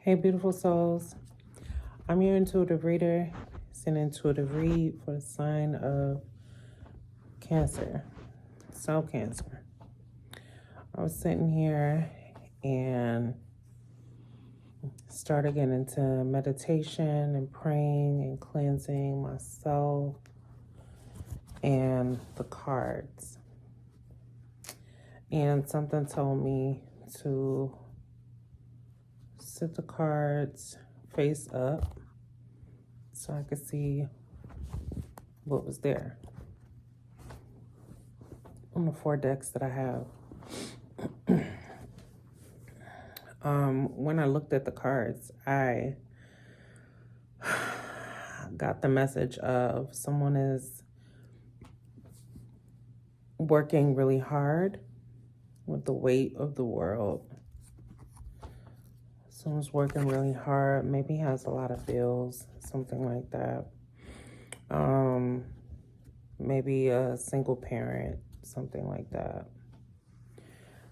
Hey, beautiful souls. I'm your intuitive reader. It's an intuitive read for the sign of Cancer, soul cancer. I was sitting here and started getting into meditation and praying and cleansing myself and the cards. And something told me to sit the cards face up so I could see what was there on the 4 decks that I have. When I looked at the cards, I got the message of someone is working really hard with the weight of the world. Someone's working really hard, maybe has a lot of bills, something like that. Maybe a single parent, something like that.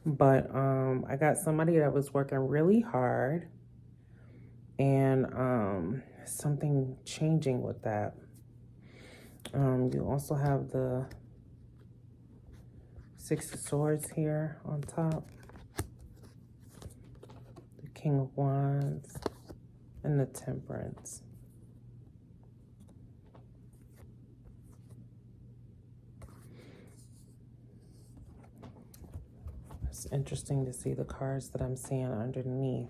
But I got somebody that was working really hard and something changing with that. You also have the 6 of Swords here on top, the King of Wands, and the Temperance. It's interesting to see the cards that I'm seeing underneath.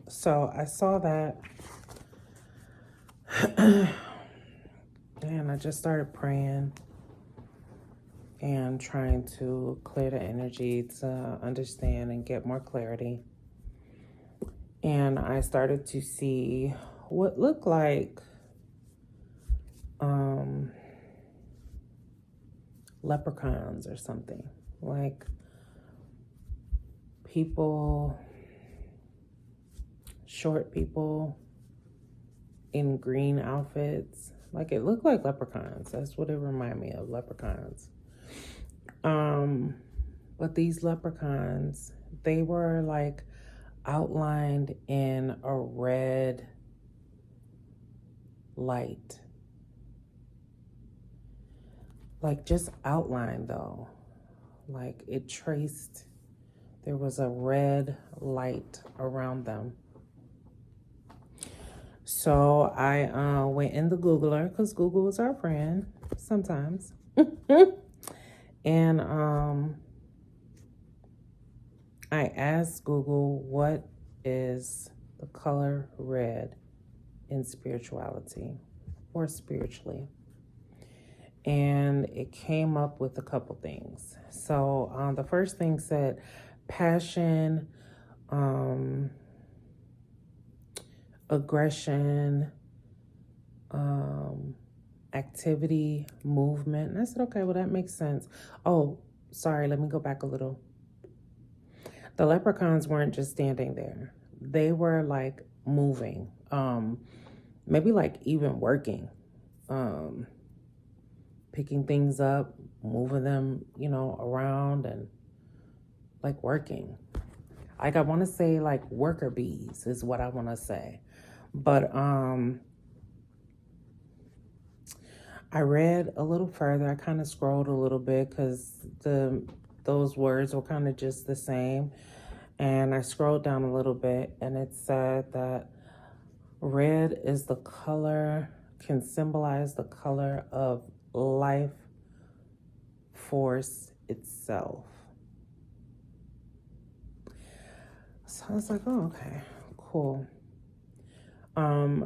So I saw that and I just started praying and trying to clear the energy to understand and get more clarity. And I started to see what looked like leprechauns or something, like people, short people in green outfits. Like it looked like leprechauns. That's what it reminded me of, leprechauns. But these leprechauns, they were like outlined in a red light. Like just outlined though. Like it traced, there was a red light around them. So I went in the Googler, because Google is our friend sometimes. And I asked Google, what is the color red in spirituality or spiritually? And it came up with a couple things. So the first thing said passion, aggression, activity, movement. And I said, okay, well, that makes sense. Oh, sorry, let me go back a little. The leprechauns weren't just standing there. They were like moving, maybe like even working, picking things up, moving them, around and like working. Like I want to say like worker bees is what I want to say. But I read a little further. I kind of scrolled a little bit because those words were kind of just the same. And I scrolled down a little bit and it said that red is the color, can symbolize the color of life force itself. So I was like, oh, okay, cool.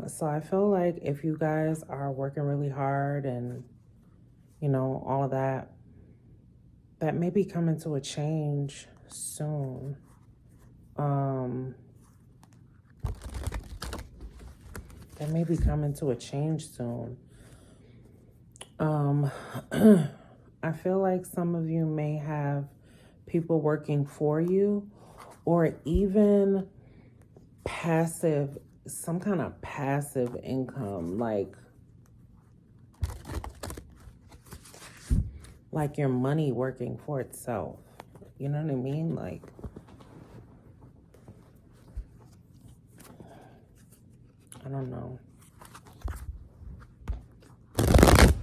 So I feel like if you guys are working really hard and, all of that, that may be coming to a change soon. That may be coming to a change soon. I feel like some of you may have people working for you or even passive some kind of passive income, like your money working for itself. You know what I mean? Like, I don't know.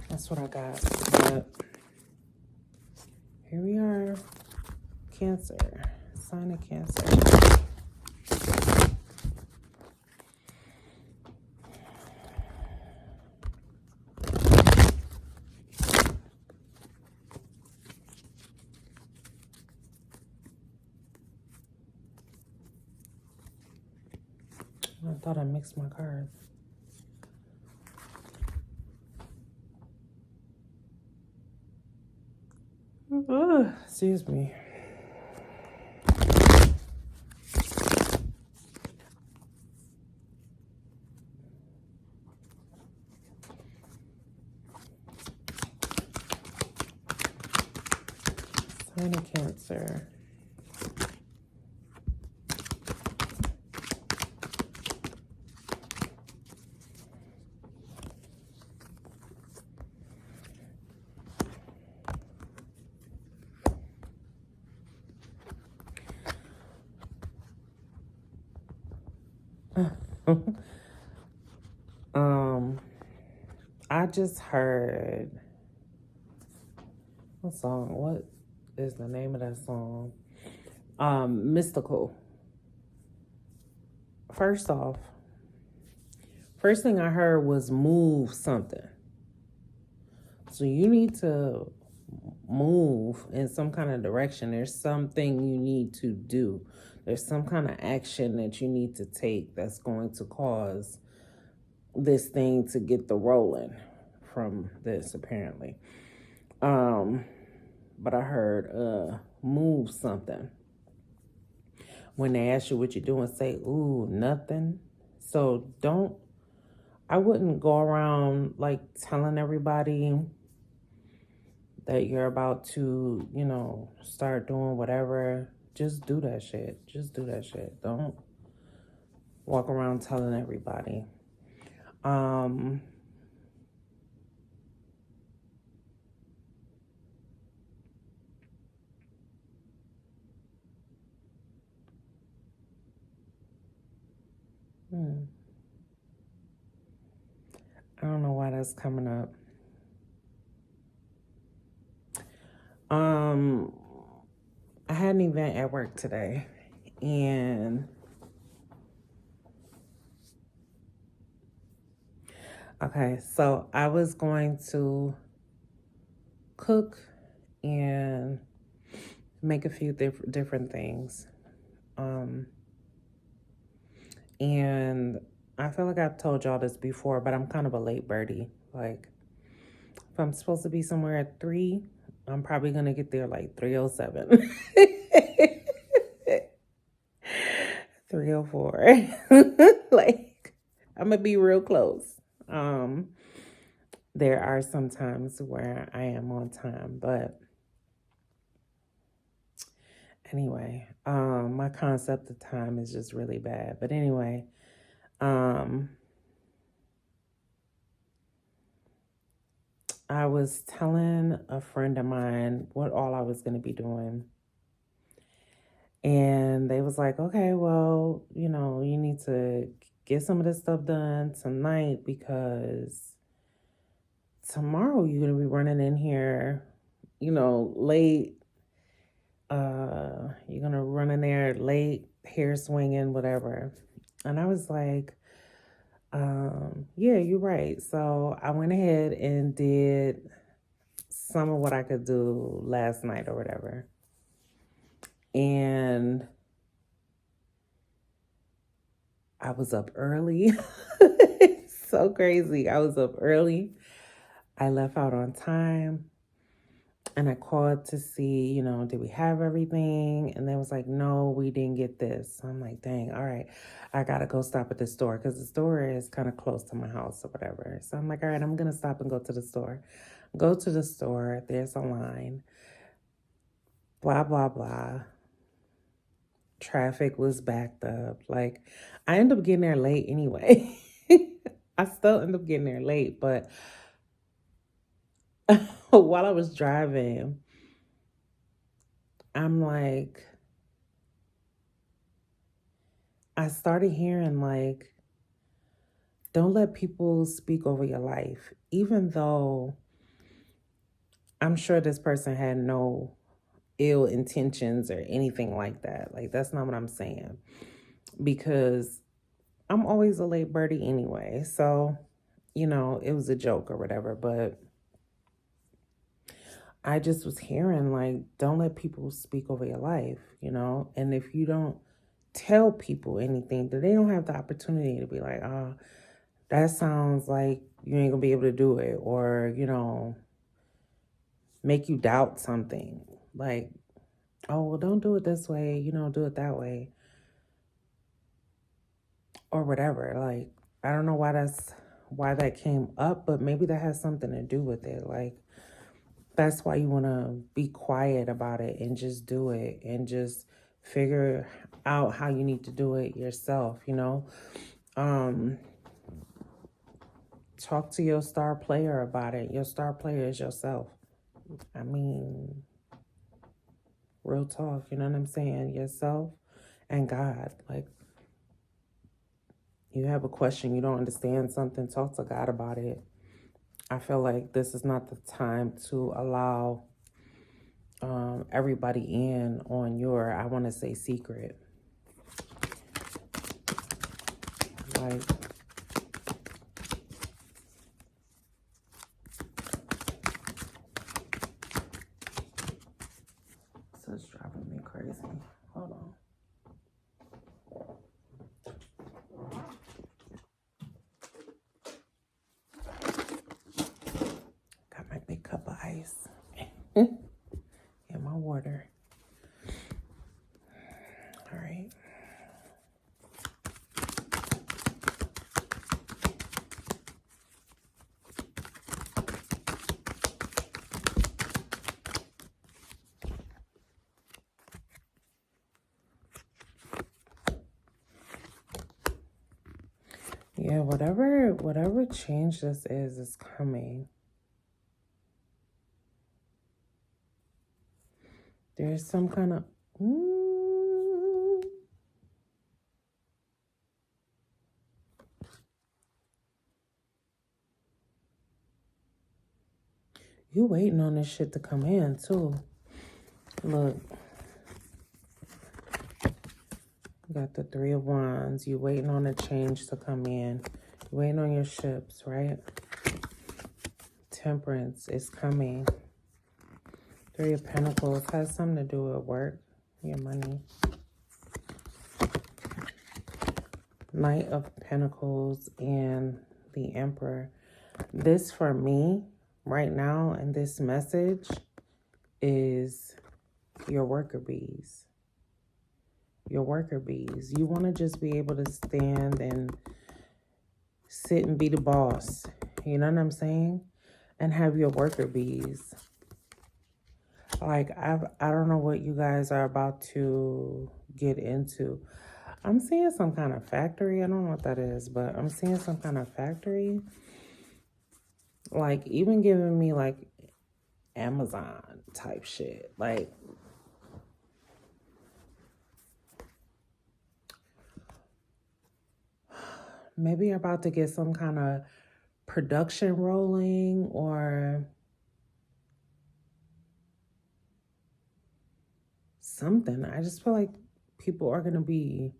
That's what I got. But here we are. Cancer. Sign of Cancer. I thought I mixed my cards. Excuse me. Sign of Cancer. I just heard what song? What is the name of that song? Mystical. First thing I heard was move something. So you need to move in some kind of direction. There's something you need to do. There's some kind of action that you need to take that's going to cause this thing to get the rolling from this, apparently. But I heard move something. When they ask you what you're doing, say, ooh, nothing. So I wouldn't go around like telling everybody that you're about to, start doing whatever. Just do that shit. Just do that shit. Don't walk around telling everybody. I don't know why that's coming up. I had an event at work today, and okay, so I was going to cook and make a few different things. And I feel like I've told y'all this before, but I'm kind of a late birdie. Like, if I'm supposed to be somewhere at 3, I'm probably going to get there like 3:07. 3:04. Like, I'm going to be real close. There are some times where I am on time, but anyway, my concept of time is just really bad. But anyway, I was telling a friend of mine what all I was going to be doing. And they was like, okay, well, you need to get some of this stuff done tonight because tomorrow you're going to be running in here, late. You're going to run in there late, hair swinging, whatever. And I was like, yeah, you're right. So I went ahead and did some of what I could do last night or whatever. And I was up early. So crazy. I was up early. I left out on time. And I called to see, did we have everything? And they was like, no, we didn't get this. So I'm like, dang, all right. I got to go stop at the store because the store is kind of close to my house or whatever. So I'm like, all right, I'm going to stop and go to the store. Go to the store. There's a line. Blah, blah, blah. traffic was backed up. Like, I ended up getting there late anyway. I still end up getting there late, but while I was driving, I'm like, I started hearing like, don't let people speak over your life, even though I'm sure this person had no ill intentions or anything like that. Like, that's not what I'm saying, because I'm always a late birdie anyway. So, it was a joke or whatever, but I just was hearing like, don't let people speak over your life, and if you don't tell people anything, that they don't have the opportunity to be like, oh, that sounds like you ain't gonna be able to do it, or, make you doubt something. Like, oh, well, don't do it this way, do it that way, or whatever. Like, I don't know why that came up, but maybe that has something to do with it. Like, that's why you want to be quiet about it and just do it and just figure out how you need to do it yourself, talk to your star player about it. Your star player is yourself. I mean, real talk, you know what I'm saying? Yourself and God. Like, you have a question, you don't understand something, talk to God about it. I feel like this is not the time to allow everybody in on your, I want to say, secret. Like, this is driving me crazy. Hold on. Got my big cup of ice and my water. All right. Yeah, whatever change this is coming. There's some kind of you waiting on this shit to come in too. Look, you got the 3 of Wands. You waiting on a change to come in. You waiting on your ships, right? Temperance is coming. 3 of Pentacles has something to do with work, your money. Knight of Pentacles and the Emperor. This for me right now, and this message is your worker bees. Your worker bees. You want to just be able to stand and sit and be the boss. You know what I'm saying? And have your worker bees. Like, I don't know what you guys are about to get into. I'm seeing some kind of factory. I don't know what that is, but I'm seeing some kind of factory. Like, even giving me like Amazon type shit. Like, maybe you're about to get some kind of production rolling, or something. I just feel like people are going to be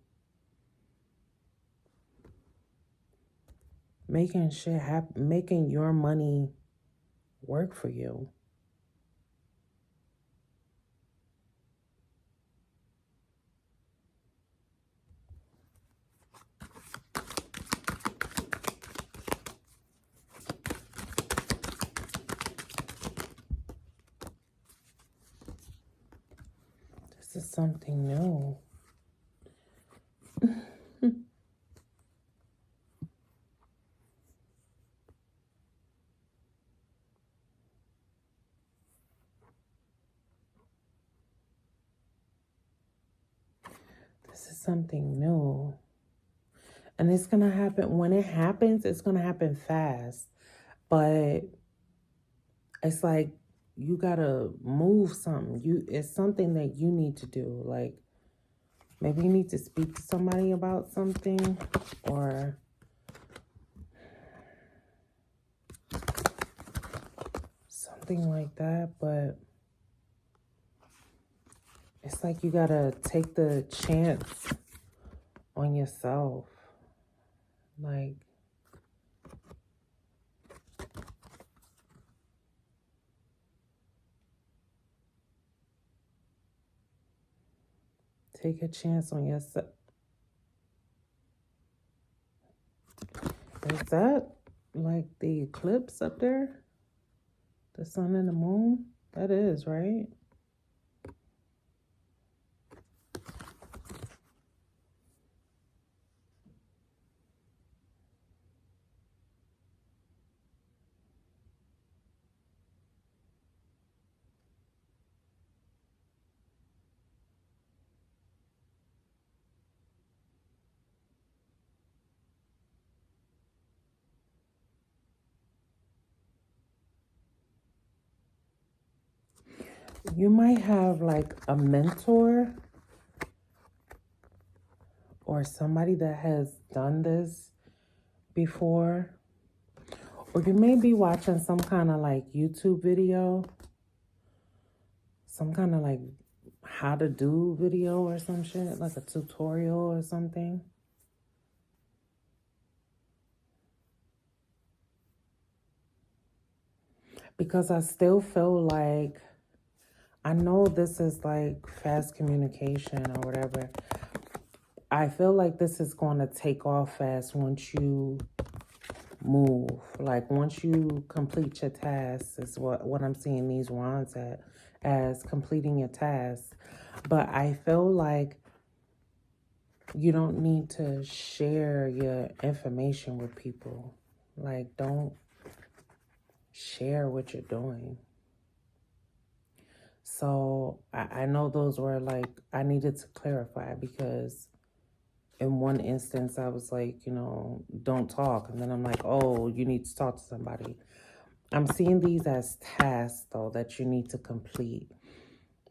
making shit happen, making your money work for you. This is something new. something new. And it's going to happen. When it happens, it's going to happen fast. But it's like you got to move something. It's something that you need to do. Like maybe you need to speak to somebody about something or something like that. But it's like you got to take the chance on yourself. Like, take a chance on yourself. Is that like the eclipse up there? The sun and the moon? That is, right? You might have like a mentor or somebody that has done this before. Or you may be watching some kind of like YouTube video, some kind of like how to do video or some shit, like a tutorial or something. Because I still feel like, I know this is like fast communication or whatever. I feel like this is going to take off fast once you move. Like once you complete your tasks is what I'm seeing these wands at, as completing your tasks. But I feel like you don't need to share your information with people. Like don't share what you're doing. So I know those were like, I needed to clarify because in one instance I was like, you know, don't talk. And then I'm like, oh, you need to talk to somebody. I'm seeing these as tasks though that you need to complete.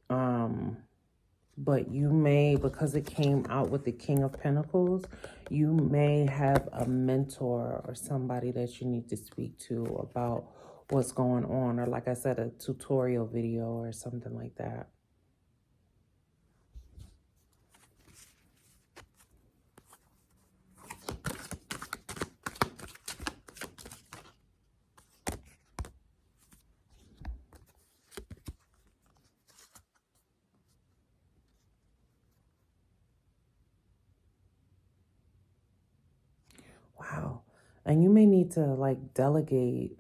But you may, because it came out with the King of Pentacles, you may have a mentor or somebody that you need to speak to about what's going on. Or like I said, a tutorial video or something like that. Wow. And you may need to like delegate,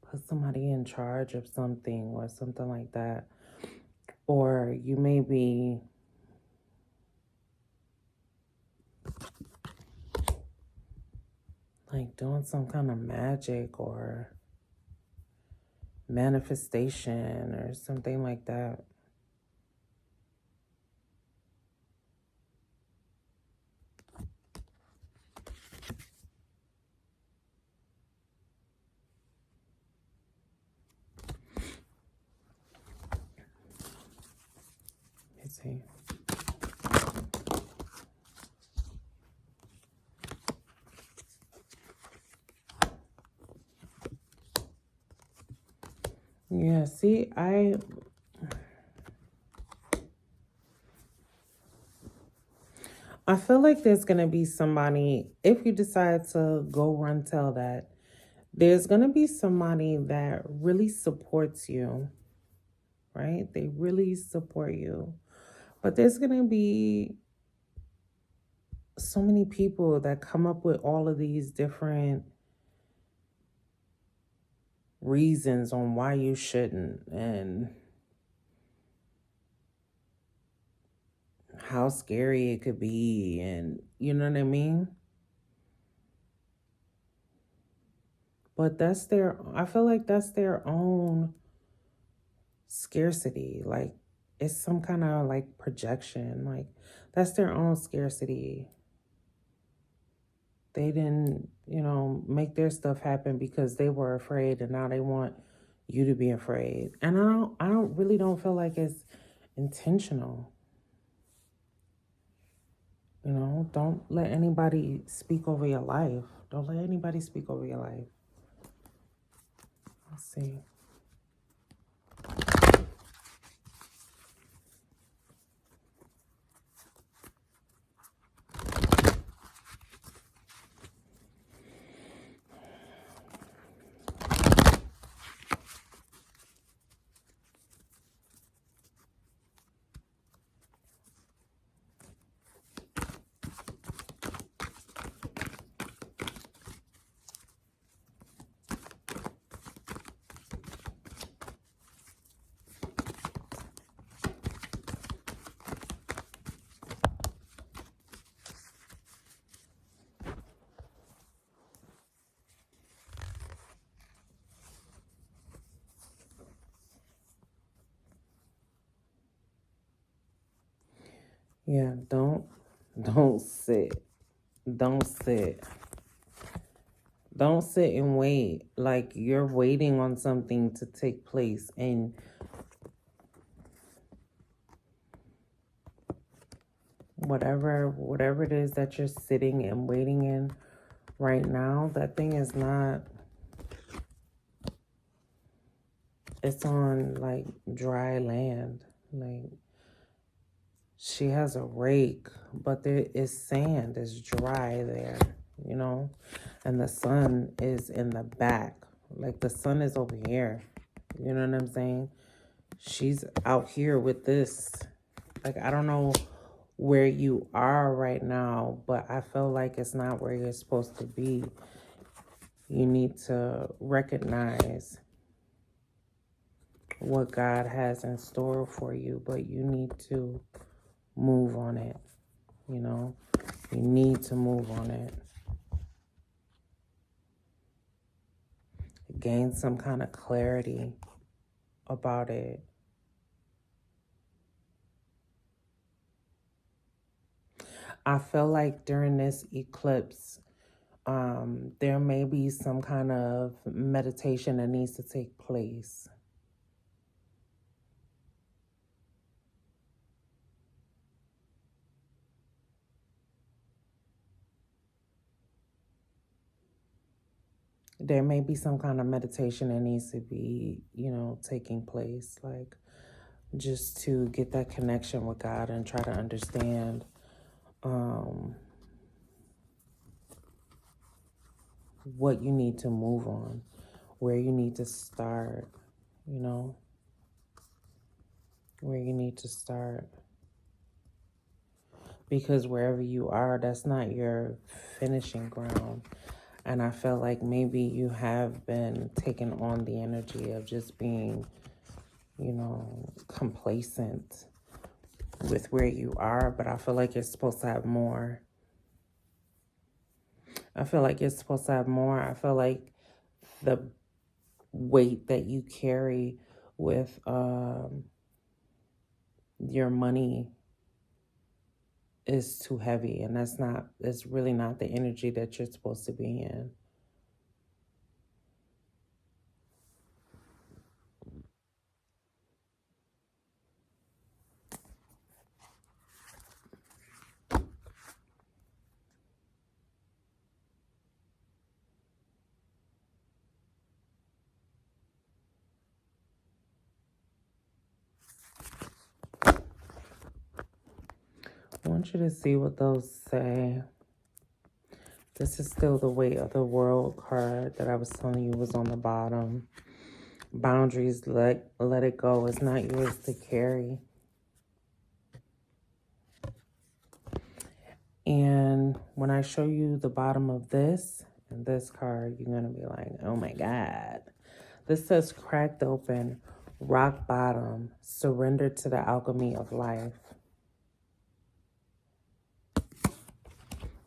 put somebody in charge of something or something like that. Or you may be like doing some kind of magic or manifestation or something like that. Let's see. Yeah, see, I feel like there's going to be somebody, if you decide to go run tell that, there's going to be somebody that really supports you, right? They really support you. But there's going to be so many people that come up with all of these different reasons on why you shouldn't and how scary it could be, and you know what I mean? But that's I feel like that's their own scarcity. Like it's some kind of like projection. Like that's their own scarcity. They didn't, make their stuff happen because they were afraid, and now they want you to be afraid. And I don't really don't feel like it's intentional. Don't let anybody speak over your life. Don't let anybody speak over your life. Let's see. Yeah, don't sit. Don't sit. Don't sit and wait. Like you're waiting on something to take place, and whatever it is that you're sitting and waiting in right now, that thing is not, it's on like dry land. Like she has a rake, but there is sand, it's dry there, and the sun is in the back. Like the sun is over here. You know what I'm saying? She's out here with this. Like, I don't know where you are right now, but I feel like it's not where you're supposed to be. You need to recognize what God has in store for you, but you need to move on it. You need to move on it. Gain some kind of clarity about it. I feel like during this eclipse, there may be some kind of meditation that needs to take place. There may be some kind of meditation that needs to be, taking place, like just to get that connection with God and try to understand what you need to move on, where you need to start, where you need to start. Because wherever you are, that's not your finishing ground. And I feel like maybe you have been taking on the energy of just being, complacent with where you are. But I feel like you're supposed to have more. I feel like the weight that you carry with your money is too heavy, and it's really not the energy that you're supposed to be in. I want you to see what those say. This is still the weight of the world card that I was telling you was on the bottom. Boundaries, let it go. It's not yours to carry. And when I show you the bottom of this and this card, you're going to be like, oh my God. This says cracked open, rock bottom, surrender to the alchemy of life.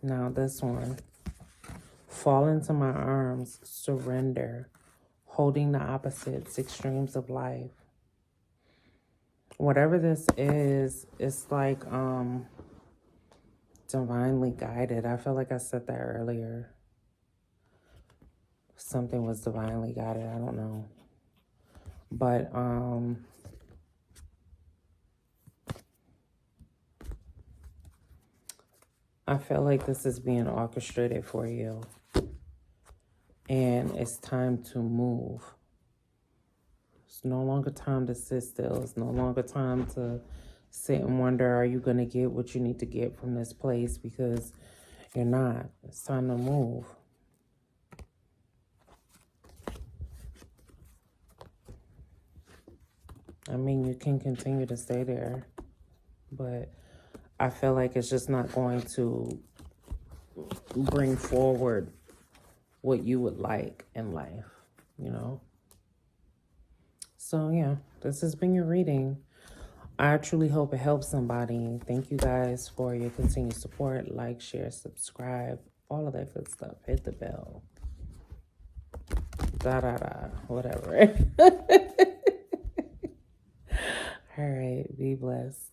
Now this one, fall into my arms, surrender, holding the opposites, extremes of life. Whatever this is, it's like divinely guided. I feel like I said that earlier. Something was divinely guided. I don't know. But I feel like this is being orchestrated for you. And it's time to move. It's no longer time to sit still. It's no longer time to sit and wonder, are you going to get what you need to get from this place? Because you're not. It's time to move. I mean, you can continue to stay there, but I feel like it's just not going to bring forward what you would like in life, you know? So yeah, this has been your reading. I truly hope it helps somebody. Thank you guys for your continued support. Like, share, subscribe, all of that good stuff. Hit the bell. Whatever. All right, be blessed.